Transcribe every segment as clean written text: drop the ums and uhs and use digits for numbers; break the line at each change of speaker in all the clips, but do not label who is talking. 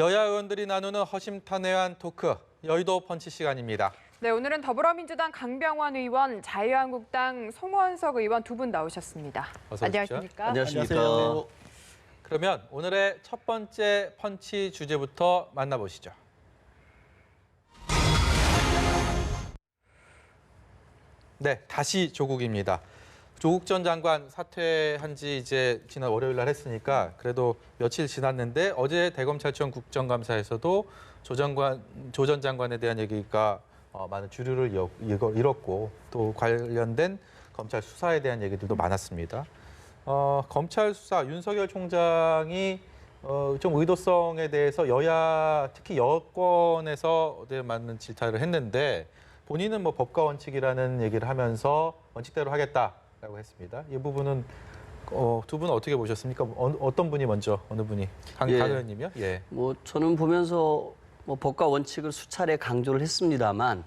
여야 의원들이 나누는 허심탄회한 토크, 여의도 펀치 시간입니다.
네, 오늘은 더불어민주당 강병원 의원, 자유한국당 송원석 의원 두 분 나오셨습니다.
어서 오십시오.
안녕하십니까?
안녕하세요.
그러면 오늘의 첫 번째 펀치 주제부터 만나보시죠. 네, 다시 조국입니다. 조국 전 장관 사퇴한 지 이제 지난 월요일 날 했으니까 그래도 며칠 지났는데 어제 대검찰청 국정감사에서도 조 전 장관에 대한 얘기가 많은 주류를 잃었고 또 관련된 검찰 수사에 대한 얘기들도 많았습니다. 검찰 수사 윤석열 총장이 좀 의도성에 대해서 여야 특히 여권에서 많은 질타를 했는데 본인은 뭐 법과 원칙이라는 얘기를 하면서 원칙대로 하겠다라고 했습니다. 이 부분은 두 분 어떻게 보셨습니까? 어떤 분이 먼저 어느 분이 강 의원님이요? 예.
뭐 저는 보면서 법과 원칙을 수차례 강조를 했습니다만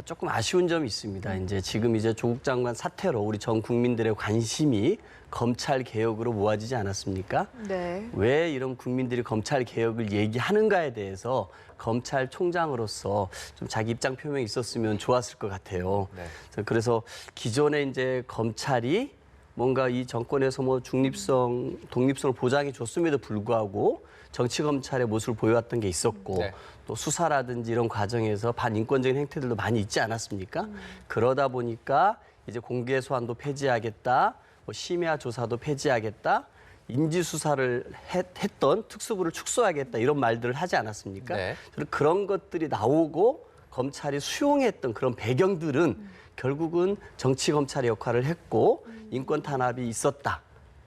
조금 아쉬운 점이 있습니다. 지금 조국 장관 사태로 우리 전 국민들의 관심이 검찰 개혁으로 모아지지 않았습니까?
네.
왜 이런 국민들이 검찰 개혁을 얘기하는가에 대해서 검찰총장으로서 좀 자기 입장 표명이 있었으면 좋았을 것 같아요.
네.
그래서 기존에 검찰이 뭔가 이 정권에서 독립성을 보장해 줬음에도 불구하고 정치 검찰의 모습을 보여왔던 게 있었고
네.
또 수사라든지 이런 과정에서 반인권적인 행태들도 많이 있지 않았습니까? 그러다 보니까 이제 공개 소환도 폐지하겠다, 심야 조사도 폐지하겠다, 인지 수사를 했던 특수부를 축소하겠다 이런 말들을 하지 않았습니까?
네.
그런 것들이 나오고 검찰이 수용했던 그런 배경들은 결국은 정치 검찰의 역할을 했고 인권 탄압이 있었다.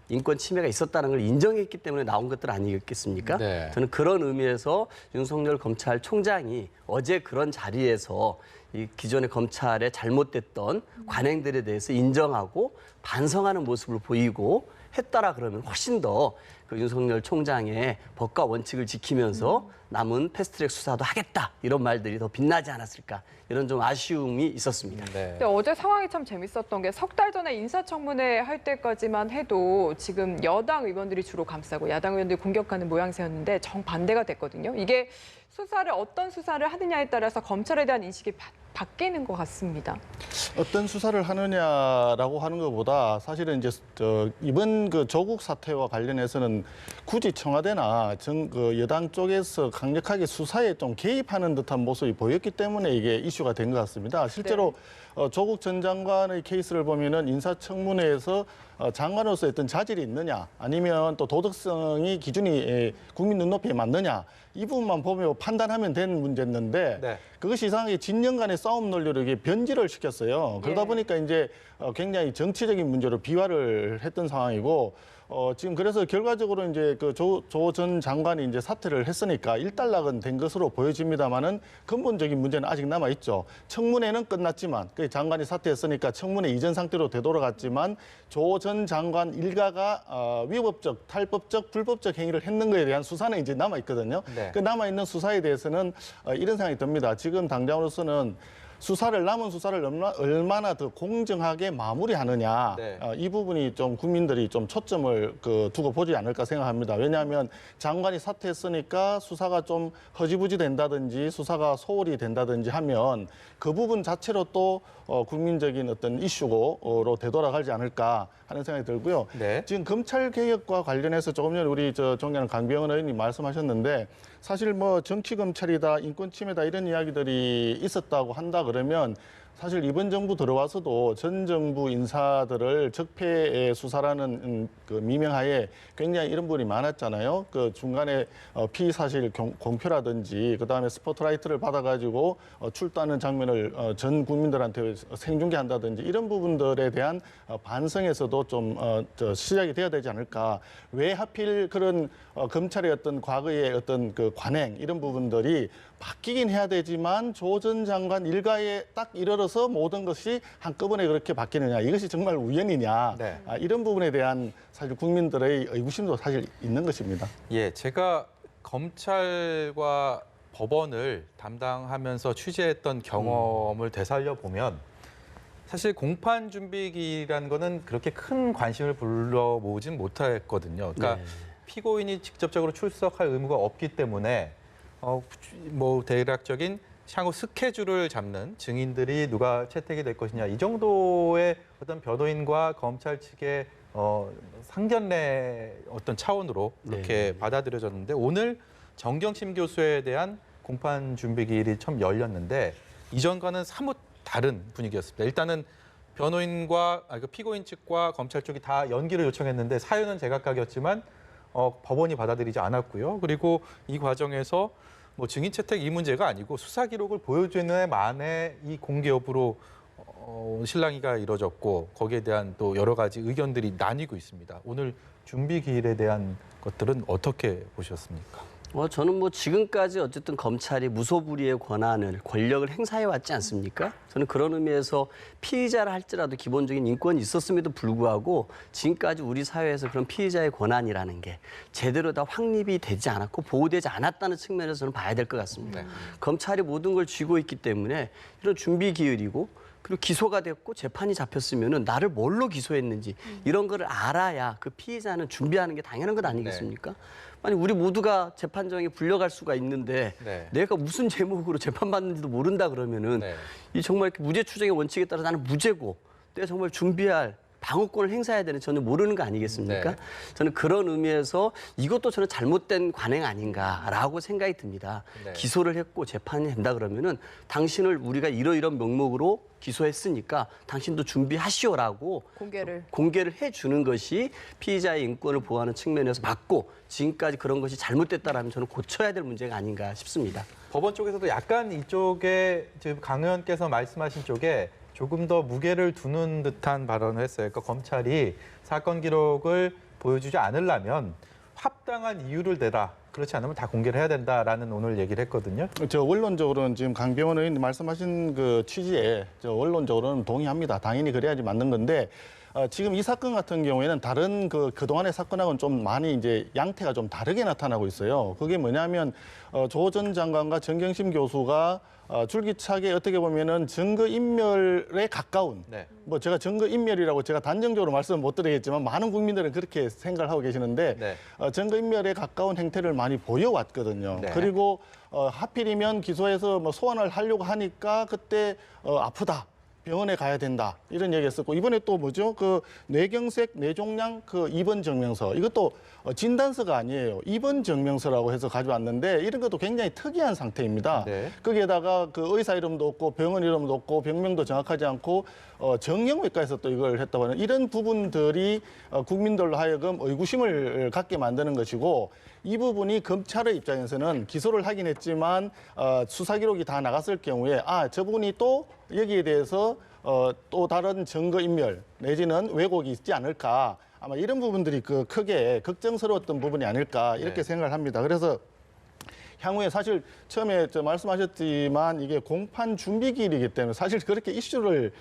인권 침해가 있었다는 걸 인정했기 때문에 나온 것들 아니겠습니까?
네.
저는 그런 의미에서 윤석열 검찰총장이 어제 그런 자리에서 이 기존의 검찰의 잘못됐던 관행들에 대해서 인정하고 반성하는 모습을 보이고 했다라 그러면 훨씬 더 그 윤석열 총장의 법과 원칙을 지키면서 남은 패스트트랙 수사도 하겠다 이런 말들이 더 빛나지 않았을까 이런 좀 아쉬움이 있었습니다.
네.
근데 어제 상황이 참 재밌었던 게 석 달 전에 인사청문회 할 때까지만 해도 지금 여당 의원들이 주로 감싸고 야당 의원들이 공격하는 모양새였는데 정반대가 됐거든요. 이게 어떤 수사를 하느냐에 따라서 검찰에 대한 인식이 바뀌는 것 같습니다.
어떤 수사를 하느냐라고 하는 것보다 사실은 이번 그 조국 사태와 관련해서는 굳이 청와대나 여당 쪽에서 강력하게 수사에 좀 개입하는 듯한 모습이 보였기 때문에 이게 이슈가 된 것 같습니다. 실제로 조국 전 장관의 케이스를 보면은 인사청문회에서 장관으로서 어떤 자질이 있느냐 아니면 또 도덕성이 기준이 국민 눈높이에 맞느냐 이 부분만 보면 판단하면 되는 문제였는데
네.
그것이 이상하게 진영 간의 싸움 논리로 이게 변질을 시켰어요. 그러다 보니까 이제 굉장히 정치적인 문제로 비화를 했던 상황이고 지금 그래서 결과적으로 이제 조 전 장관이 이제 사퇴를 했으니까 일단락은 된 것으로 보여집니다만은 근본적인 문제는 아직 남아 있죠. 청문회는 끝났지만 그 장관이 사퇴했으니까 청문회 이전 상태로 되돌아갔지만 조 전 장관 일가가 위법적, 탈법적, 불법적 행위를 했는 것에 대한 수사는 이제 남아 있거든요.
네.
그 남아 있는 수사에 대해서는 이런 생각이 듭니다. 지금 당장으로서는 남은 수사를 얼마나 더 공정하게 마무리하느냐
네.
이 부분이 좀 국민들이 좀 초점을 두고 보지 않을까 생각합니다. 왜냐하면 장관이 사퇴했으니까 수사가 좀 허지부지 된다든지 수사가 소홀히 된다든지 하면 그 부분 자체로 또 국민적인 어떤 이슈로 되돌아가지 않을까 하는 생각이 들고요.
네.
지금 검찰 개혁과 관련해서 조금 전에 우리 존경하는 강병원 의원님 말씀하셨는데 사실 정치 검찰이다, 인권 침해다 이런 이야기들이 있었다고 한다 그러면 사실 이번 정부 들어와서도 전 정부 인사들을 적폐 수사라는 그 미명하에 굉장히 이런 부분이 많았잖아요. 그 중간에 피의 사실 공표라든지 그다음에 스포트라이트를 받아가지고 출두하는 장면을 전 국민들한테 생중계한다든지 이런 부분들에 대한 반성에서도 좀 시작이 돼야 되지 않을까. 왜 하필 그런 검찰의 어떤 과거의 어떤 그 관행 이런 부분들이 바뀌긴 해야 되지만 조 전 장관 일가에 딱 이르러서 모든 것이 한꺼번에 그렇게 바뀌느냐 이것이 정말 우연이냐
네.
이런 부분에 대한 사실 국민들의 의구심도 사실 있는 것입니다.
예, 제가 검찰과 법원을 담당하면서 취재했던 경험을 되살려 보면 사실 공판 준비기라는 거는 그렇게 큰 관심을 불러 모으진 못했거든요. 그러니까
네.
피고인이 직접적으로 출석할 의무가 없기 때문에 뭐 대략적인 향후 스케줄을 잡는 증인들이 누가 채택이 될 것이냐 이 정도의 어떤 변호인과 검찰 측의 상견례 어떤 차원으로 그렇게 받아들여졌는데 오늘 정경심 교수에 대한 공판 준비 기일이 처음 열렸는데 이전과는 사뭇 다른 분위기였습니다. 일단은 변호인과 피고인 측과 검찰 쪽이 다 연기를 요청했는데 사유는 제각각이었지만 법원이 받아들이지 않았고요. 그리고 이 과정에서 뭐 증인 채택 이 문제가 아니고 수사 기록을 보여주는 만에 이 공개 여부로 실랑이가 이뤄졌고 거기에 대한 또 여러 가지 의견들이 나뉘고 있습니다. 오늘 준비 기일에 대한 것들은 어떻게 보셨습니까?
저는 뭐 지금까지 어쨌든 검찰이 무소불위의 권력을 행사해 왔지 않습니까? 저는 그런 의미에서 피의자라 할지라도 기본적인 인권이 있었음에도 불구하고 지금까지 우리 사회에서 그런 피의자의 권한이라는 게 제대로 다 확립이 되지 않았고 보호되지 않았다는 측면에서 저는 봐야 될 것 같습니다. 검찰이 모든 걸 쥐고 있기 때문에 이런 준비 기일이고 그리고 기소가 됐고 재판이 잡혔으면은 나를 뭘로 기소했는지 이런 거를 알아야 그 피의자는 준비하는 게 당연한 것 아니겠습니까? 아니 우리 모두가 재판정에 불려갈 수가 있는데 내가 무슨 제목으로 재판받는지도 모른다 그러면은 이 정말 무죄 추정의 원칙에 따라 나는 무죄고 내가 정말 준비할 방어권을 행사해야 되는 전혀 모르는 거 아니겠습니까? 저는 그런 의미에서 이것도 저는 잘못된 관행 아닌가라고 생각이 듭니다. 기소를 했고 재판이 된다 그러면은 당신을 우리가 이러이런 명목으로 기소했으니까 당신도 준비하시오라고 공개를 해주는 것이 피의자의 인권을 보호하는 측면에서 맞고 지금까지 그런 것이 잘못됐다라면 저는 고쳐야 될 문제가 아닌가 싶습니다.
법원 쪽에서도 약간 이쪽에 지금 강 의원께서 말씀하신 쪽에 조금 더 무게를 두는 듯한 발언을 했어요. 그러니까 검찰이 사건 기록을 보여주지 않으려면 합당한 이유를 대라. 그렇지 않으면 다 공개를 해야 된다라는 오늘 얘기를 했거든요.
원론적으로는 지금 강병원 의원님 말씀하신 그 취지에 원론적으로는 동의합니다. 당연히 그래야지 맞는 건데 지금 이 사건 같은 경우에는 다른 그동안의 사건하고는 좀 많이 이제 양태가 좀 다르게 나타나고 있어요. 그게 뭐냐면 조 전 장관과 정경심 교수가 줄기차게 어떻게 보면은 증거인멸에 가까운 뭐 제가 증거인멸이라고 제가 단정적으로 말씀 못 드리겠지만 많은 국민들은 그렇게 생각을 하고 계시는데 증거인멸에 가까운 행태를 많이 보여왔거든요. 그리고 하필이면 기소해서 뭐 소환을 하려고 하니까 그때 아프다. 병원에 가야 된다 이런 얘기했었고 이번에 또 뭐죠 그 뇌경색 뇌종양 그 입원 증명서 이것도 진단서가 아니에요 입원 증명서라고 해서 가져왔는데 이런 것도 굉장히 특이한 상태입니다. 거기에다가 그 의사 이름도 없고 병원 이름도 없고 병명도 정확하지 않고 정형외과에서 또 이걸 했다고 하는 이런 부분들이 국민들로 하여금 의구심을 갖게 만드는 것이고 이 부분이 검찰의 입장에서는 기소를 하긴 했지만 수사 기록이 다 나갔을 경우에 저분이 또 여기에 대해서 또 다른 증거인멸 내지는 왜곡이 있지 않을까 아마 이런 부분들이 크게 걱정스러웠던 부분이 아닐까 이렇게 생각을 합니다. 그래서 향후에 사실 처음에 말씀하셨지만 이게 공판 준비 기일이기 때문에 사실 그렇게 이슈를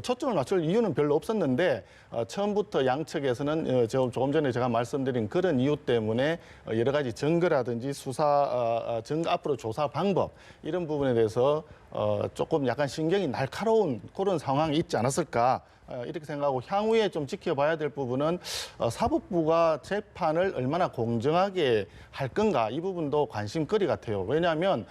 초점을 맞출 이유는 별로 없었는데 처음부터 양측에서는 조금 전에 제가 말씀드린 그런 이유 때문에 여러 가지 증거라든지 수사 증거 앞으로 조사 방법 이런 부분에 대해서 조금 약간 신경이 날카로운 그런 상황이 있지 않았을까 이렇게 생각하고 향후에 좀 지켜봐야 될 부분은 사법부가 재판을 얼마나 공정하게 할 건가 이 부분도 관심거리 같아요. 왜냐하면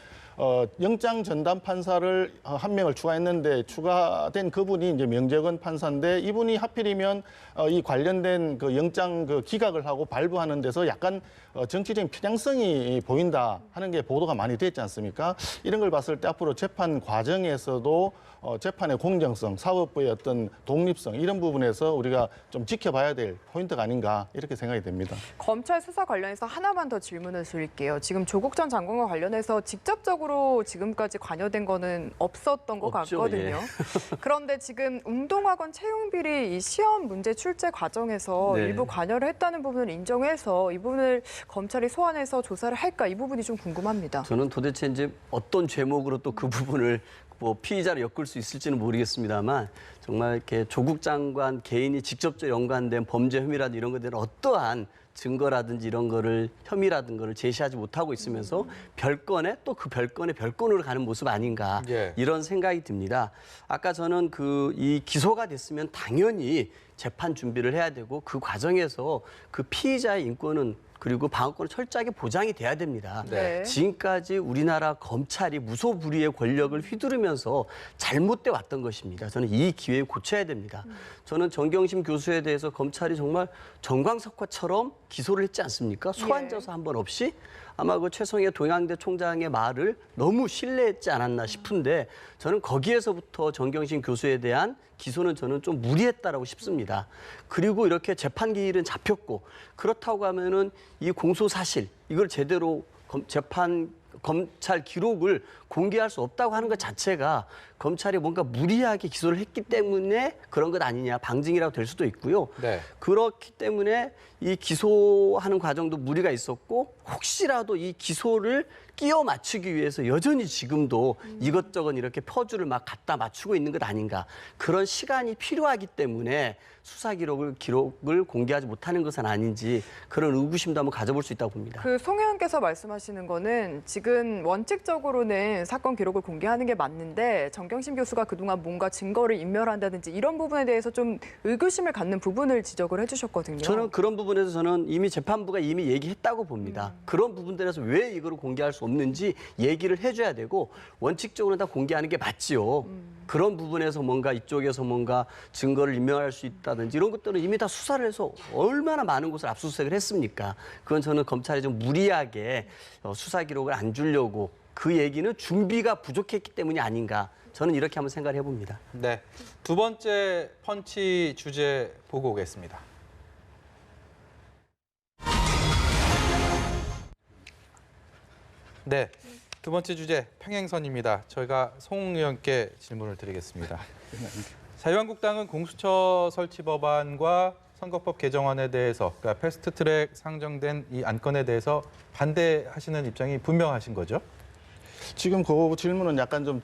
영장 전담 판사를 한 명을 추가했는데 추가된 그분이 이제 명재건 판사인데 이분이 하필이면 이 관련된 그 영장 기각을 하고 발부하는 데서 약간 정치적인 편향성이 보인다 하는 게 보도가 많이 됐지 않습니까? 이런 걸 봤을 때 앞으로 재판 과정에서도 재판의 공정성, 사법부의 어떤 독립성 이런 부분에서 우리가 좀 지켜봐야 될 포인트가 아닌가 이렇게 생각이 됩니다.
검찰 수사 관련해서 하나만 더 질문을 드릴게요. 지금 조국 전 장관과 관련해서 직접적으로 지금까지 관여된 거는 없었던 것 같거든요. 그런데 지금 운동학원 채용 비리 이 시험 문제 출제 과정에서 일부 관여를 했다는 부분을 인정해서 이 부분을 검찰이 소환해서 조사를 할까 이 부분이 좀 궁금합니다.
저는 도대체 이제 어떤 죄목으로 또 그 부분을 뭐 피의자로 엮을 수 있을지는 모르겠습니다만 정말 이렇게 조국 장관 개인이 직접적으로 연관된 범죄 혐의라든지 이런 것들은 어떠한 증거라든지 이런 거를 혐의라든 거를 제시하지 못하고 있으면서 별건에 또 그 별건에 별건으로 가는 모습 아닌가 이런 생각이 듭니다. 아까 저는 이 기소가 됐으면 당연히 재판 준비를 해야 되고 그 과정에서 그 피의자의 인권은 그리고 방어권은 철저하게 보장이 돼야 됩니다.
네.
지금까지 우리나라 검찰이 무소불위의 권력을 휘두르면서 잘못돼 왔던 것입니다. 저는 이 기회에 고쳐야 됩니다. 저는 정경심 교수에 대해서 검찰이 정말 정광석화처럼 기소를 했지 않습니까? 소환져서 한 번 없이 아마 그 최성해 동양대 총장의 말을 너무 신뢰했지 않았나 싶은데 저는 거기에서부터 정경심 교수에 대한 기소는 저는 좀 무리했다라고 싶습니다. 그리고 이렇게 재판 기일은 잡혔고 그렇다고 하면은 이 공소 사실 이걸 제대로 검찰 기록을 공개할 수 없다고 하는 것 자체가 검찰이 뭔가 무리하게 기소를 했기 때문에 그런 것 아니냐 방증이라고 될 수도 있고요.
네.
그렇기 때문에 이 기소하는 과정도 무리가 있었고 혹시라도 이 기소를 끼워 맞추기 위해서 여전히 지금도 이것저것 이렇게 퍼즐을 막 갖다 맞추고 있는 것 아닌가. 그런 시간이 필요하기 때문에 수사 기록을 공개하지 못하는 것은 아닌지 그런 의구심도 한번 가져볼 수 있다고 봅니다.
그 송 의원께서 말씀하시는 거는 지금 원칙적으로는 사건 기록을 공개하는 게 맞는데 정경심 교수가 그동안 뭔가 증거를 인멸한다든지 이런 부분에 대해서 좀 의구심을 갖는 부분을 지적을 해주셨거든요.
저는 그런 부분에서 저는 이미 재판부가 이미 얘기했다고 봅니다. 그런 부분들에서 왜 이거를 공개할 수 없는지 얘기를 해줘야 되고 원칙적으로 다 공개하는 게 맞지요. 그런 부분에서 뭔가 이쪽에서 뭔가 증거를 인멸할 수 있다든지 이런 것들은 이미 다 수사를 해서 얼마나 많은 곳을 압수수색을 했습니까? 그건 저는 검찰이 좀 무리하게 수사 기록을 안 주려고 그 얘기는 준비가 부족했기 때문이 아닌가. 저는 이렇게 한번 생각을 해봅니다.
네. 두 번째 펀치 주제 보고 오겠습니다. 네. 두 번째 주제 평행선입니다. 저희가 송 의원께 질문을 드리겠습니다. 자유한국당은 공수처 설치 법안과 선거법 개정안에 대해서 그러니까 패스트트랙 상정된 이 안건에 대해서 반대하시는 입장이 분명하신 거죠?
지금 그 질문은 약간 좀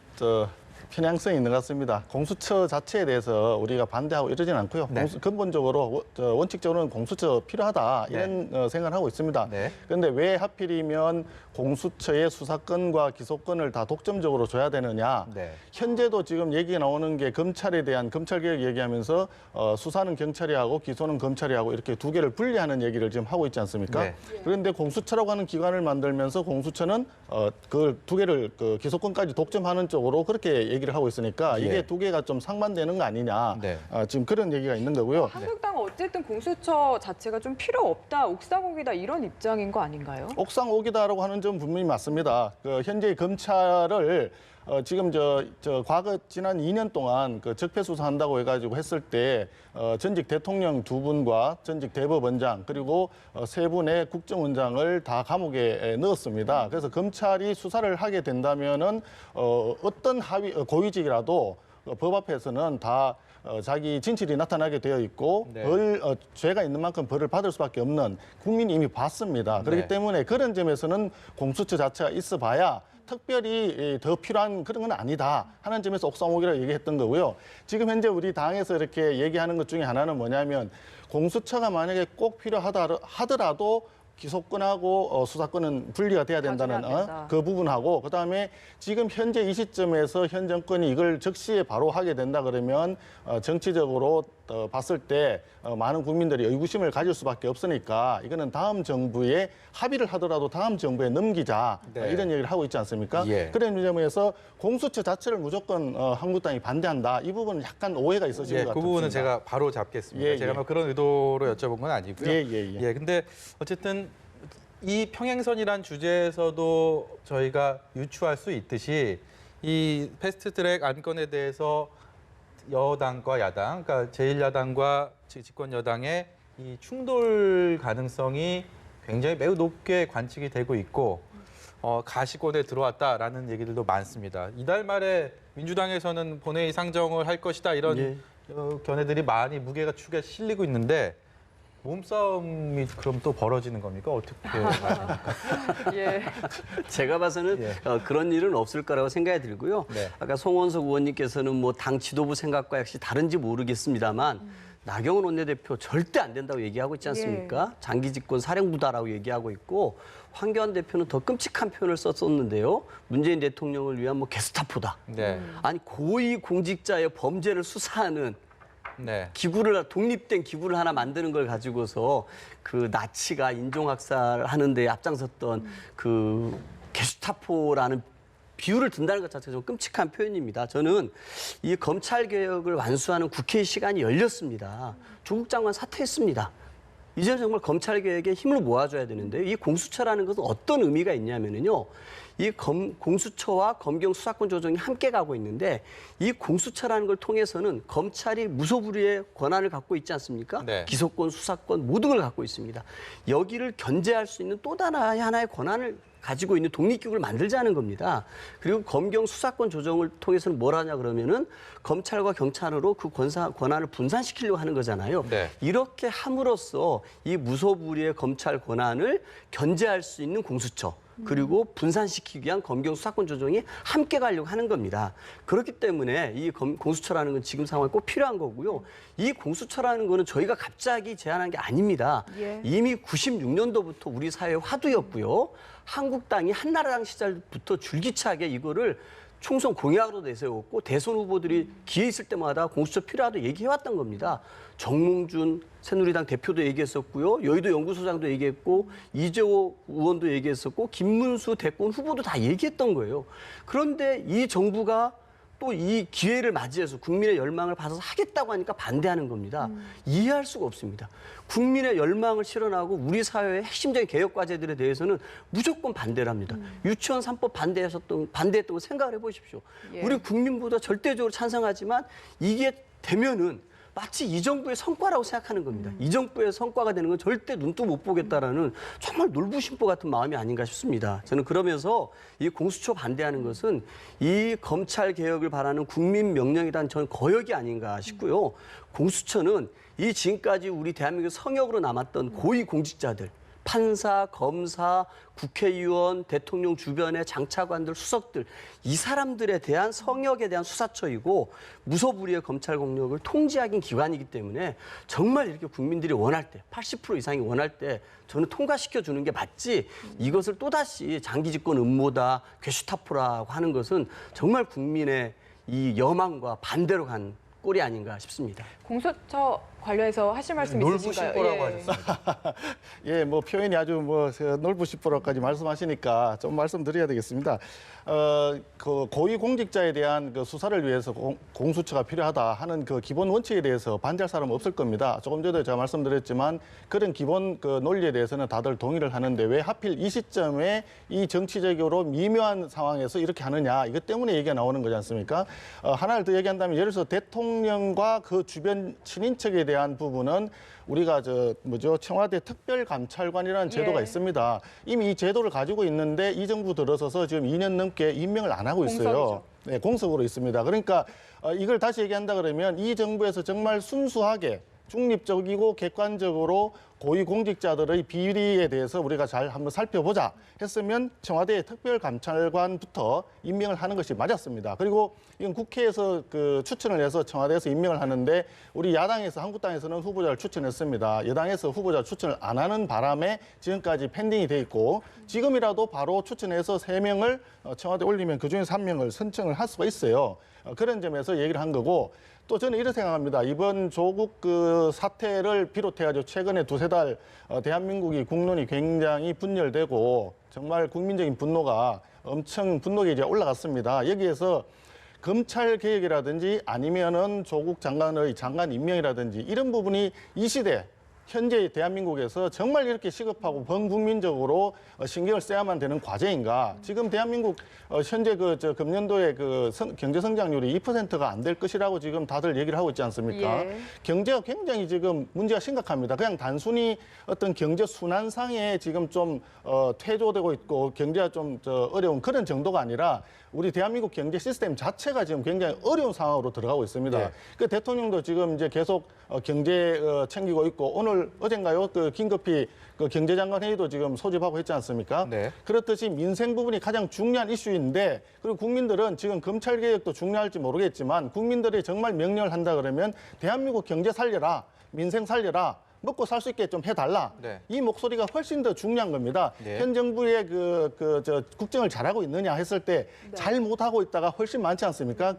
편향성이 있는 것 같습니다. 공수처 자체에 대해서 우리가 반대하고 이러지는 않고요.
네.
근본적으로 원칙적으로는 공수처 필요하다 이런 생각을 하고 있습니다.
네.
그런데 왜 하필이면 공수처의 수사권과 기소권을 다 독점적으로 줘야 되느냐.
네.
현재도 지금 얘기가 나오는 게 검찰에 대한 검찰개혁 얘기하면서 수사는 경찰이 하고 기소는 검찰이 하고 이렇게 두 개를 분리하는 얘기를 지금 하고 있지 않습니까?
네.
그런데 공수처라고 하는 기관을 만들면서 공수처는 그 두 개를 기소권까지 독점하는 쪽으로 그렇게 얘기를 하고 있으니까
예.
이게 두 개가 좀 상반되는 거 아니냐.
네.
지금 그런 얘기가 있는 거고요.
한국당은 어쨌든 공수처 자체가 좀 필요 없다, 옥상옥이다 이런 입장인 거 아닌가요?
옥상옥이다라고 하는 점 분명히 맞습니다. 현재 검찰을 지금 과거 지난 2년 동안 적폐 수사한다고 해가지고 했을 때 전직 대통령 2분과 전직 대법원장 그리고 3분의 국정원장을 다 감옥에 넣었습니다. 그래서 검찰이 수사를 하게 된다면은 어떤 고위직이라도 법 앞에서는 다 자기 진실이 나타나게 되어 있고
네.
죄가 있는 만큼 벌을 받을 수밖에 없는 국민이 이미 봤습니다. 그렇기
네.
때문에 그런 점에서는 공수처 자체가 있어봐야 특별히 더 필요한 그런 건 아니다 하는 점에서 옥상옥이라고 얘기했던 거고요. 지금 현재 우리 당에서 이렇게 얘기하는 것 중에 하나는 뭐냐면 공수처가 만약에 꼭 필요하다 하더라도 기소권하고 수사권은 분리가 돼야 된다는
가져야 된다.
그 부분하고 그다음에 지금 현재 이 시점에서 현 정권이 이걸 적시에 바로 하게 된다 그러면 정치적으로 봤을 때 많은 국민들이 의구심을 가질 수밖에 없으니까 이거는 다음 정부에 합의를 하더라도 다음 정부에 넘기자
네.
이런 얘기를 하고 있지 않습니까?
예.
그런 점에서 공수처 자체를 무조건 한국당이 반대한다. 이 부분은 약간 오해가 있어진
예,
것
그
같습니다.
부분은 제가 바로 잡겠습니다.
예,
제가
예.
뭐 그런 의도로 여쭤본 건 아니고요.
예.
근데 어쨌든 이 평행선이란 주제에서도 저희가 유추할 수 있듯이 이 패스트트랙 안건에 대해서 여당과 야당, 그러니까 제1야당과 집권 여당의 이 충돌 가능성이 굉장히 매우 높게 관측이 되고 있고 가시권에 들어왔다라는 얘기들도 많습니다. 이달 말에 민주당에서는 본회의 상정을 할 것이다 이런
예.
견해들이 많이 무게가 축에 실리고 있는데 몸싸움이 그럼 또 벌어지는 겁니까? 어떻게 말입니까?
예.
제가 봐서는
예.
그런 일은 없을 거라고 생각이 들고요.
네.
아까 송원석 의원님께서는 뭐 당 지도부 생각과 역시 다른지 모르겠습니다만 나경원 원내대표 절대 안 된다고 얘기하고 있지 않습니까? 장기 집권 사령부다라고 얘기하고 있고 황교안 대표는 더 끔찍한 표현을 썼었는데요. 문재인 대통령을 위한 뭐 게스타포다.
네.
아니 고위 공직자의 범죄를 수사하는
네.
독립된 기구를 하나 만드는 걸 가지고서 그 나치가 인종학살하는 데 앞장섰던 그 게슈타포라는 비유를 든다는 것 자체가 좀 끔찍한 표현입니다. 저는 이 검찰 개혁을 완수하는 국회의 시간이 열렸습니다. 조국 장관 사퇴했습니다. 이제 정말 검찰 개혁에 힘을 모아줘야 되는데 이 공수처라는 것은 어떤 의미가 있냐면요. 이 공수처와 검경 수사권 조정이 함께 가고 있는데 이 공수처라는 걸 통해서는 검찰이 무소불위의 권한을 갖고 있지 않습니까?
네.
기소권, 수사권 모든 걸 갖고 있습니다. 여기를 견제할 수 있는 또 하나의 권한을 가지고 있는 독립기구를 만들자는 겁니다. 그리고 검경 수사권 조정을 통해서는 뭘 하냐 그러면은 검찰과 경찰으로 그 권한을 분산시키려고 하는 거잖아요.
네.
이렇게 함으로써 이 무소불위의 검찰 권한을 견제할 수 있는 공수처 그리고 분산시키기 위한 검경 수사권 조정이 함께 가려고 하는 겁니다. 그렇기 때문에 이 공수처라는 건 지금 상황에 꼭 필요한 거고요. 이 공수처라는 거는 저희가 갑자기 제안한 게 아닙니다.
예.
이미 96년도부터 우리 사회의 화두였고요. 한국당이 한나라당 시절부터 줄기차게 이거를 총선 공약으로 내세웠고 대선 후보들이 기회 있을 때마다 공수처 필요하다고 얘기해왔던 겁니다. 정몽준 새누리당 대표도 얘기했었고요. 여의도 연구소장도 얘기했고 이재호 의원도 얘기했었고 김문수 대권 후보도 다 얘기했던 거예요. 그런데 이 정부가 또 이 기회를 맞이해서 국민의 열망을 받아서 하겠다고 하니까 반대하는 겁니다. 이해할 수가 없습니다. 국민의 열망을 실현하고 우리 사회의 핵심적인 개혁 과제들에 대해서는 무조건 반대를 합니다. 유치원 3법 반대했던 거 생각을 해보십시오.
예.
우리 국민보다 절대적으로 찬성하지만 이게 되면은 마치 이 정부의 성과라고 생각하는 겁니다. 이 정부의 성과가 되는 건 절대 눈도 못 보겠다라는 정말 놀부심보 같은 마음이 아닌가 싶습니다. 저는 그러면서 이 공수처 반대하는 것은 이 검찰 개혁을 바라는 국민 명령이란 저는 거역이 아닌가 싶고요. 공수처는 이 지금까지 우리 대한민국 성역으로 남았던 고위 공직자들 판사, 검사, 국회의원, 대통령 주변의 장차관들, 수석들 이 사람들에 대한 성역에 대한 수사처이고 무소불위의 검찰 권력을 통제하긴 기관이기 때문에 정말 이렇게 국민들이 원할 때 80% 이상이 원할 때 저는 통과시켜 주는 게 맞지 이것을 또다시 장기 집권 음모다 괴슈타포라고 하는 것은 정말 국민의 이 여망과 반대로 간 꼴이 아닌가 싶습니다.
공수처 관련해서 하실 말씀 있으신가요?
놀부심보라고 하셨습니다.
예, 뭐 표현이 아주 뭐 놀부심보라까지 말씀하시니까 좀 말씀드려야 되겠습니다. 그 고위 공직자에 대한 그 수사를 위해서 공수처가 필요하다 하는 그 기본 원칙에 대해서 반대할 사람은 없을 겁니다. 조금 전에 제가 말씀드렸지만 그런 기본 그 논리에 대해서는 다들 동의를 하는데 왜 하필 이 시점에 이 정치적으로 미묘한 상황에서 이렇게 하느냐 이것 때문에 얘기가 나오는 거지 않습니까? 하나를 더 얘기한다면 예를 들어서 대통령과 그 주변 친인척에 대한 부분은 우리가 청와대 특별감찰관이라는 제도가
예.
있습니다. 이미 이 제도를 가지고 있는데 이 정부 들어서서 지금 2년 넘게 임명을 안 하고 있어요.
공석이죠.
네, 공석으로 있습니다. 그러니까 이걸 다시 얘기한다 그러면 이 정부에서 정말 순수하게 중립적이고 객관적으로 고위공직자들의 비리에 대해서 우리가 잘 한번 살펴보자 했으면 청와대 특별감찰관부터 임명을 하는 것이 맞았습니다. 그리고 이건 국회에서 그 추천을 해서 청와대에서 임명을 하는데 우리 야당에서 한국당에서는 후보자를 추천했습니다. 여당에서 후보자 추천을 안 하는 바람에 지금까지 펜딩이 돼 있고 지금이라도 바로 추천해서 3명을 청와대에 올리면 그중에서 1명을 선정을 할 수가 있어요. 그런 점에서 얘기를 한 거고 또 저는 이렇게 생각합니다. 이번 조국 그 사태를 비롯해가지고 최근에 두세 달 대한민국이 국론이 굉장히 분열되고 정말 국민적인 분노가 엄청 분노가 이제 올라갔습니다. 여기에서 검찰 개혁이라든지 아니면은 조국 장관의 장관 임명이라든지 이런 부분이 이 시대 현재 대한민국에서 정말 이렇게 시급하고 범국민적으로 신경을 써야만 되는 과제인가? 지금 대한민국 현재 금년도에 경제 성장률이 2%가 안 될 것이라고 지금 다들 얘기를 하고 있지 않습니까?
예.
경제가 굉장히 지금 문제가 심각합니다. 그냥 단순히 어떤 경제 순환상에 지금 좀 퇴조되고 있고 경제가 좀 어려운 그런 정도가 아니라 우리 대한민국 경제 시스템 자체가 지금 굉장히 어려운 상황으로 들어가고 있습니다.
네.
그 대통령도 지금 이제 계속 경제 챙기고 있고 오늘 어젠가요? 그 긴급히 그 경제장관 회의도 지금 소집하고 했지 않습니까?
네.
그렇듯이 민생 부분이 가장 중요한 이슈인데 그리고 국민들은 지금 검찰 개혁도 중요할지 모르겠지만 국민들이 정말 명령을 한다 그러면 대한민국 경제 살려라. 민생 살려라. 먹고 살 수 있게 좀 해달라.
네.
이 목소리가 훨씬 더 중요한 겁니다.
네.
현 정부의 국정을 잘하고 있느냐 했을 때 잘 못하고 있다가 훨씬 많지 않습니까?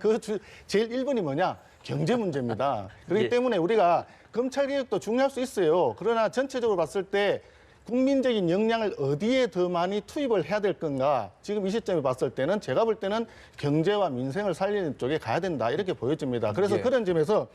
제일 1번이 뭐냐? 경제 문제입니다. 그렇기
예.
때문에 우리가 검찰 개혁도 중요할 수 있어요. 그러나 전체적으로 봤을 때 국민적인 역량을 어디에 더 많이 투입을 해야 될 건가? 지금 이 시점에 봤을 때는 제가 볼 때는 경제와 민생을 살리는 쪽에 가야 된다 이렇게 보여집니다. 그래서
예.
그런 점에서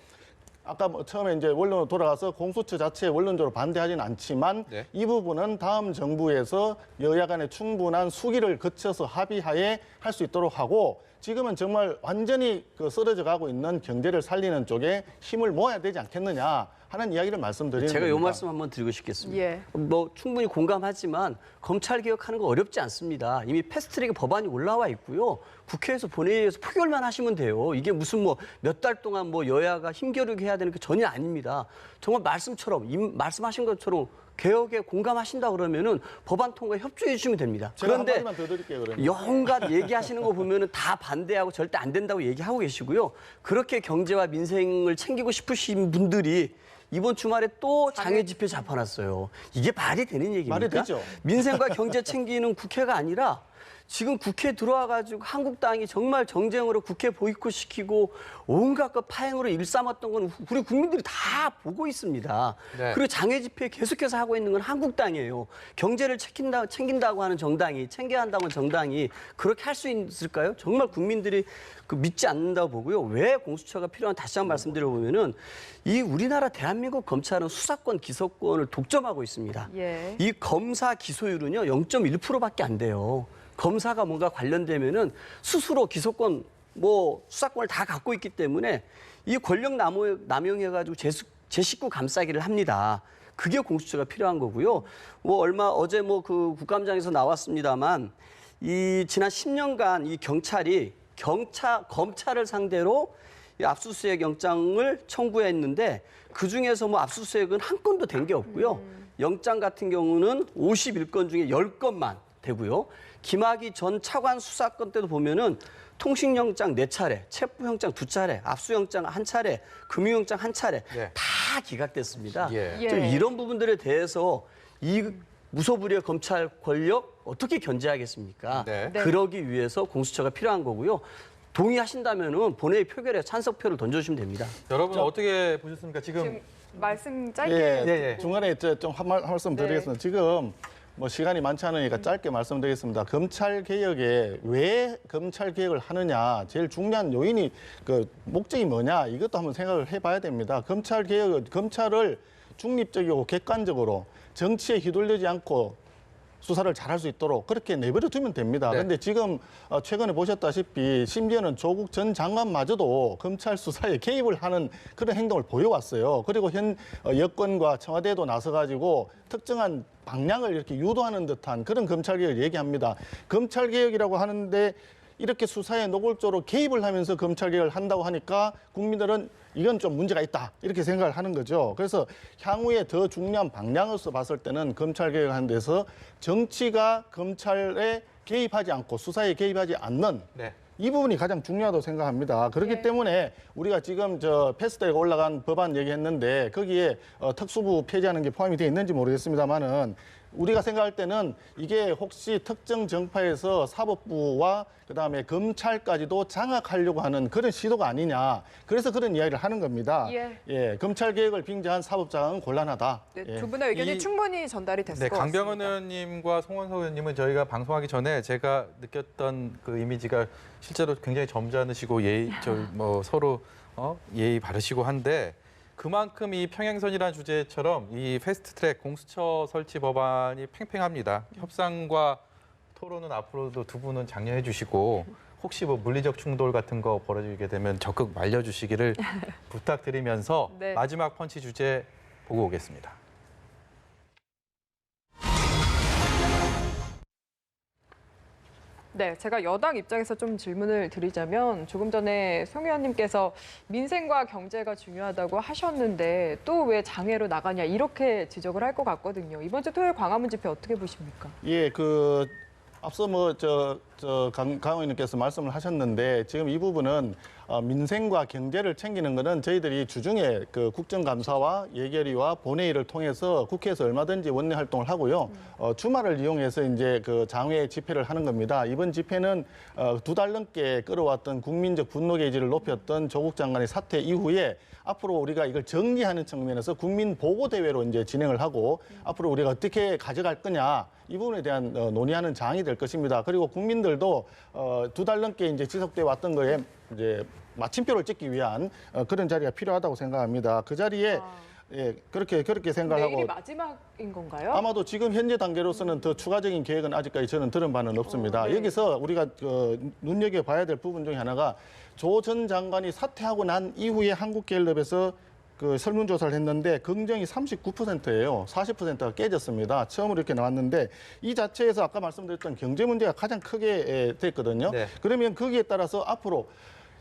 아까 처음에 이제 원론으로 돌아가서 공수처 자체에 원론적으로 반대하지는 않지만
네.
이 부분은 다음 정부에서 여야 간의 충분한 수기를 거쳐서 합의하에 할 수 있도록 하고 지금은 정말 완전히 쓰러져 가고 있는 경제를 살리는 쪽에 힘을 모아야 되지 않겠느냐 하는 이야기를 말씀드리는
제가
겁니다.
요 말씀 한번 드리고 싶겠습니다.
예.
뭐 충분히 공감하지만 검찰 개혁하는 거 어렵지 않습니다. 이미 패스트트랙 법안이 올라와 있고요. 국회에서 본회의에서 표결만 하시면 돼요. 이게 무슨 뭐 몇 달 동안 뭐 여야가 힘겨루게 해야 되는 게 전혀 아닙니다. 정말 말씀하신 것처럼 개혁에 공감하신다 그러면은 법안 통과에 협조해 주시면 됩니다.
제가
그런데
한마디만 더 드릴게요. 그러면.
영gat 얘기하시는 거 보면은 다 반대하고 절대 안 된다고 얘기하고 계시고요. 그렇게 경제와 민생을 챙기고 싶으신 분들이 이번 주말에 또 장애 집회 잡아놨어요. 이게 말이 되는 얘기입니까?
말이 되죠.
민생과 경제 챙기는 국회가 아니라 지금 국회에 들어와가지고 한국당이 정말 정쟁으로 국회 보이콧시키고 온갖 것 파행으로 일삼았던 건 우리 국민들이 다 보고 있습니다.
네.
그리고 장애 집회 계속해서 하고 있는 건 한국당이에요. 경제를 챙긴다고 하는 정당이, 챙겨야 한다고 하는 정당이 그렇게 할 수 있을까요? 정말 국민들이 믿지 않는다고 보고요. 왜 공수처가 필요한 다시 한번 말씀드려보면은 이 우리나라 대한민국 검찰은 수사권, 기소권을 독점하고 있습니다.
예.
이 검사 기소율은요 0.1%밖에 안 돼요. 검사가 뭔가 관련되면은 스스로 기소권, 뭐 수사권을 다 갖고 있기 때문에 이 권력 남용해가지고 제 식구 감싸기를 합니다. 그게 공수처가 필요한 거고요. 뭐 어제 뭐 그 국감장에서 나왔습니다만 이 지난 10년간 이 경찰이 검찰을 상대로 이 압수수색 영장을 청구했는데 그 중에서 뭐 압수수색은 한 건도 된 게 없고요. 영장 같은 경우는 51건 중에 10건만 되고요. 김학의 전 차관 수사건 때도 보면은 통신영장 4차례, 체포영장 2차례, 압수영장 1차례, 금융영장 1차례
예.
다 기각됐습니다.
예.
예.
좀 이런 부분들에 대해서 이 무소불위의 검찰 권력 어떻게 견제하겠습니까?
네.
네.
그러기 위해서 공수처가 필요한 거고요. 동의하신다면은 본회의 표결에 찬성표를 던져주시면 됩니다.
여러분 어떻게 보셨습니까? 지금
말씀 짧게
예,
예.
중간에 좀 한 말씀 드리겠습니다. 지금 뭐 시간이 많지 않으니까 짧게 말씀드리겠습니다. 검찰 개혁에 왜 검찰 개혁을 하느냐 제일 중요한 요인이 목적이 뭐냐 이것도 한번 생각을 해봐야 됩니다. 검찰을 중립적이고 객관적으로 정치에 휘둘리지 않고 수사를 잘할 수 있도록 그렇게 내버려 두면 됩니다.
네.
그런데 지금 최근에 보셨다시피 심지어는 조국 전 장관마저도 검찰 수사에 개입을 하는 그런 행동을 보여왔어요. 그리고 현 여권과 청와대도 나서가지고 특정한 방향을 이렇게 유도하는 듯한 그런 검찰개혁을 얘기합니다. 검찰개혁이라고 하는데 이렇게 수사에 노골적으로 개입을 하면서 검찰개혁을 한다고 하니까 국민들은 이건 좀 문제가 있다 이렇게 생각을 하는 거죠. 그래서 향후에 더 중요한 방향으로서 봤을 때는 검찰개혁을 하는 데서 정치가 검찰에 개입하지 않고 수사에 개입하지 않는
네.
이 부분이 가장 중요하다고 생각합니다. 그렇기
예.
때문에 우리가 지금 패스트트랙 올라간 법안 얘기했는데 거기에 특수부 폐지하는 게 포함이 되어 있는지 모르겠습니다만은 우리가 생각할 때는 이게 혹시 특정 정파에서 사법부와 그다음에 검찰까지도 장악하려고 하는 그런 시도가 아니냐. 그래서 그런 이야기를 하는 겁니다.
예.
검찰 개혁을 빙자한 사법장은 곤란하다.
네,
예.
두 분의 의견이
이-
충분히 전달이 됐을
네,
것
강병원
같습니다.
의원님과 송원석 의원님은 저희가 방송하기 전에 제가 느꼈던 그 이미지가 실제로 굉장히 점잖으시고 서로 예의 바르시고 한데 그만큼 이 평행선이라는 주제처럼 이 패스트트랙 공수처 설치 법안이 팽팽합니다. 협상과 토론은 앞으로도 두 분은 장려해 주시고 혹시 뭐 물리적 충돌 같은 거 벌어지게 되면 적극 말려주시기를 부탁드리면서
네.
마지막 펀치 주제 보고 오겠습니다.
네, 제가 여당 입장에서 좀 질문을 드리자면 조금 전에 송 의원님께서 민생과 경제가 중요하다고 하셨는데 또 왜 장애로 나가냐 이렇게 지적을 할 것 같거든요. 이번 주 토요일 광화문 집회 어떻게 보십니까?
예, 앞서 강 의원님께서 말씀을 하셨는데 지금 이 부분은 민생과 경제를 챙기는 것은 저희들이 주중에 그 국정감사와 예결위와 본회의를 통해서 국회에서 얼마든지 원내 활동을 하고요. 주말을 이용해서 이제 그 장외 집회를 하는 겁니다. 이번 집회는 2달 넘게 끌어왔던 국민적 분노 게이지를 높였던 조국 장관의 사퇴 이후에 앞으로 우리가 이걸 정리하는 측면에서 국민 보고 대회로 이제 진행을 하고 앞으로 우리가 어떻게 가져갈 거냐 이 부분에 대한 논의하는 장이 될 것입니다. 그리고 국민들도 2달 넘게 이제 지속돼 왔던 거에 이제 마침표를 찍기 위한 그런 자리가 필요하다고 생각합니다. 그 자리에 예, 그렇게 생각하고
내일이 마지막인 건가요?
아마도 지금 현재 단계로서는 더 추가적인 계획은 아직까지 저는 들은 바는 없습니다.
네.
여기서 우리가 눈여겨봐야 될 부분 중에 하나가 조 전 장관이 사퇴하고 난 이후에 한국갤럽에서 그 설문조사를 했는데 긍정이 39%예요. 40%가 깨졌습니다. 처음으로 이렇게 나왔는데 이 자체에서 아까 말씀드렸던 경제 문제가 가장 크게 됐거든요.
네.
그러면 거기에 따라서 앞으로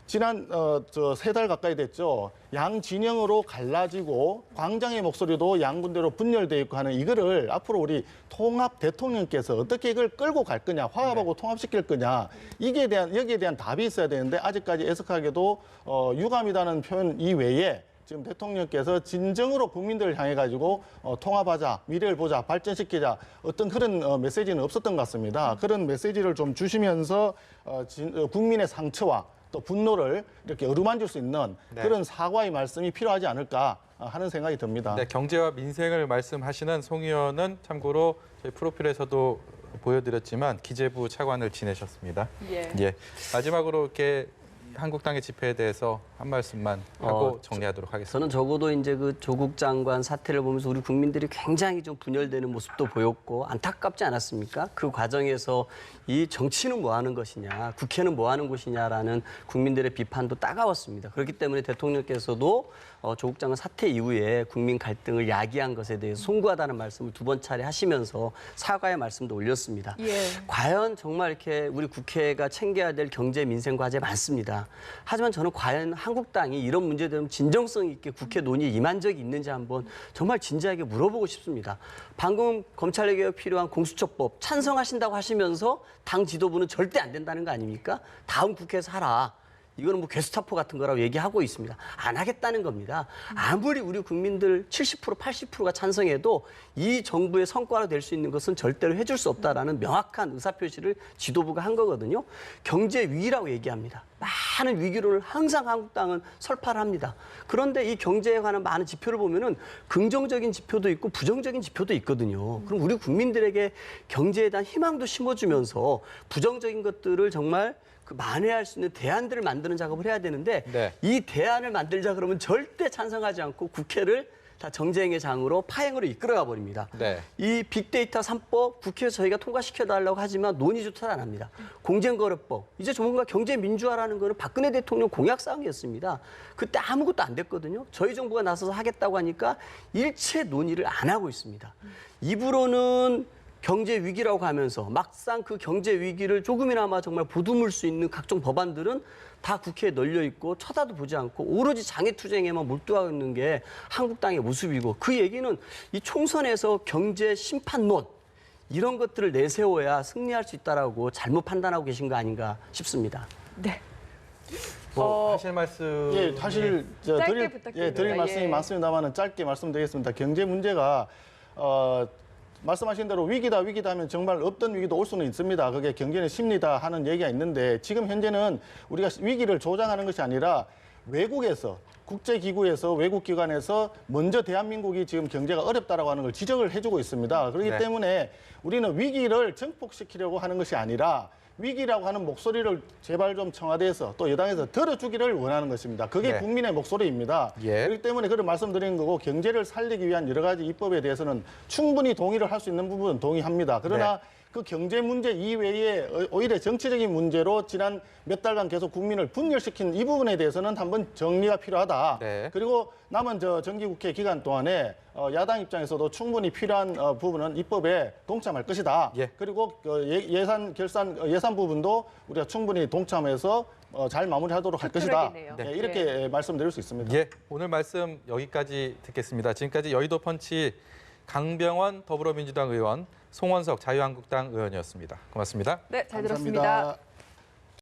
지난 3달 가까이 됐죠. 양 진영으로 갈라지고 광장의 목소리도 양 군데로 분열돼 있고 하는 이거를 앞으로 우리 통합 대통령께서 어떻게 이걸 끌고 갈 거냐, 화합하고 통합시킬 거냐 여기에 대한 답이 있어야 되는데 아직까지 애석하게도 유감이라는 표현 이외에 지금 대통령께서 진정으로 국민들을 향해 가지고 통합하자, 미래를 보자, 발전시키자 어떤 그런 메시지는 없었던 것 같습니다. 그런 메시지를 좀 주시면서 국민의 상처와 또 분노를 이렇게 어루만질 수 있는
네.
그런 사과의 말씀이 필요하지 않을까 하는 생각이 듭니다.
네, 경제와 민생을 말씀하시는 송 의원은 참고로 저희 프로필에서도 보여드렸지만 기재부 차관을 지내셨습니다.
예.
마지막으로 이렇게 한국당의 집회에 대해서 한 말씀만 하고 정리하도록 하겠습니다.
저는 적어도 이제 그 조국 장관 사태를 보면서 우리 국민들이 굉장히 좀 분열되는 모습도 보였고 안타깝지 않았습니까? 그 과정에서 이 정치는 뭐 하는 것이냐, 국회는 뭐 하는 곳이냐라는 국민들의 비판도 따가웠습니다. 그렇기 때문에 대통령께서도 조국 장관 사태 이후에 국민 갈등을 야기한 것에 대해서 송구하다는 말씀을 2차례 하시면서 사과의 말씀도 올렸습니다.
예.
과연 정말 이렇게 우리 국회가 챙겨야 될 경제 민생 과제 많습니다. 하지만 저는 과연 한국당이 이런 문제들은 진정성 있게 국회 논의에 임한 적이 있는지 한번 정말 진지하게 물어보고 싶습니다. 방금 검찰개혁 필요한 공수처법 찬성하신다고 하시면서 당 지도부는 절대 안 된다는 거 아닙니까? 다음 국회에서 하라. 이거는 뭐 게스타포 같은 거라고 얘기하고 있습니다. 안 하겠다는 겁니다. 아무리 우리 국민들 70%, 80%가 찬성해도 이 정부의 성과로 될 수 있는 것은 절대로 해줄 수 없다라는 명확한 의사표시를 지도부가 한 거거든요. 경제 위기라고 얘기합니다. 많은 위기론을 항상 한국당은 설파를 합니다. 그런데 이 경제에 관한 많은 지표를 보면은 긍정적인 지표도 있고 부정적인 지표도 있거든요. 그럼 우리 국민들에게 경제에 대한 희망도 심어주면서 부정적인 것들을 정말 만회할 수 있는 대안들을 만드는 작업을 해야 되는데
네.
이 대안을 만들자 그러면 절대 찬성하지 않고 국회를 다 정쟁의 장으로 파행으로 이끌어가 버립니다.
네.
이 빅데이터 3법 국회에서 저희가 통과시켜달라고 하지만 논의조차 안 합니다. 공정거래법 이제 조만간 경제민주화라는 거는 박근혜 대통령 공약사항이었습니다. 그때 아무것도 안 됐거든요. 저희 정부가 나서서 하겠다고 하니까 일체 논의를 안 하고 있습니다. 입으로는 경제 위기라고 하면서 막상 그 경제 위기를 조금이나마 정말 보듬을 수 있는 각종 법안들은 다 국회에 널려 있고 쳐다도 보지 않고 오로지 장애투쟁에만 몰두하고 있는 게 한국당의 모습이고 그 얘기는 이 총선에서 경제 심판론 이런 것들을 내세워야 승리할 수 있다라고 잘못 판단하고 계신 거 아닌가 싶습니다.
네.
뭐 하실 말씀?
예, 사실
짧게 부탁드립니다.
드릴 말씀이
예.
많습니다만 짧게 말씀드리겠습니다. 경제 문제가 말씀하신 대로 위기다 하면 정말 없던 위기도 올 수는 있습니다. 그게 경제는 심리다 하는 얘기가 있는데 지금 현재는 우리가 위기를 조장하는 것이 아니라 외국에서 국제기구에서 외국기관에서 먼저 대한민국이 지금 경제가 어렵다라고 하는 걸 지적을 해주고 있습니다. 그렇기
네.
때문에 우리는 위기를 증폭시키려고 하는 것이 아니라 위기라고 하는 목소리를 제발 좀 청와대에서 또 여당에서 들어주기를 원하는 것입니다. 그게
네.
국민의 목소리입니다.
예.
그렇기 때문에 그런 말씀드리는 거고 경제를 살리기 위한 여러 가지 입법에 대해서는 충분히 동의를 할 수 있는 부분은 동의합니다. 그러나 그 경제 문제 이외에 오히려 정치적인 문제로 지난 몇 달간 계속 국민을 분열시킨 이 부분에 대해서는 한번 정리가 필요하다.
네.
그리고 남은 정기국회 기간 동안에 야당 입장에서도 충분히 필요한 부분은 입법에 동참할 것이다.
예.
그리고 예산 부분도 우리가 충분히 동참해서 잘 마무리하도록 할 것이다.
트랙이네요.
예, 이렇게 말씀드릴 수 있습니다.
예, 오늘 말씀 여기까지 듣겠습니다. 지금까지 여의도 펀치 강병원 더불어민주당 의원, 송원석 자유한국당 의원이었습니다. 고맙습니다.
네, 잘
감사합니다.
들었습니다.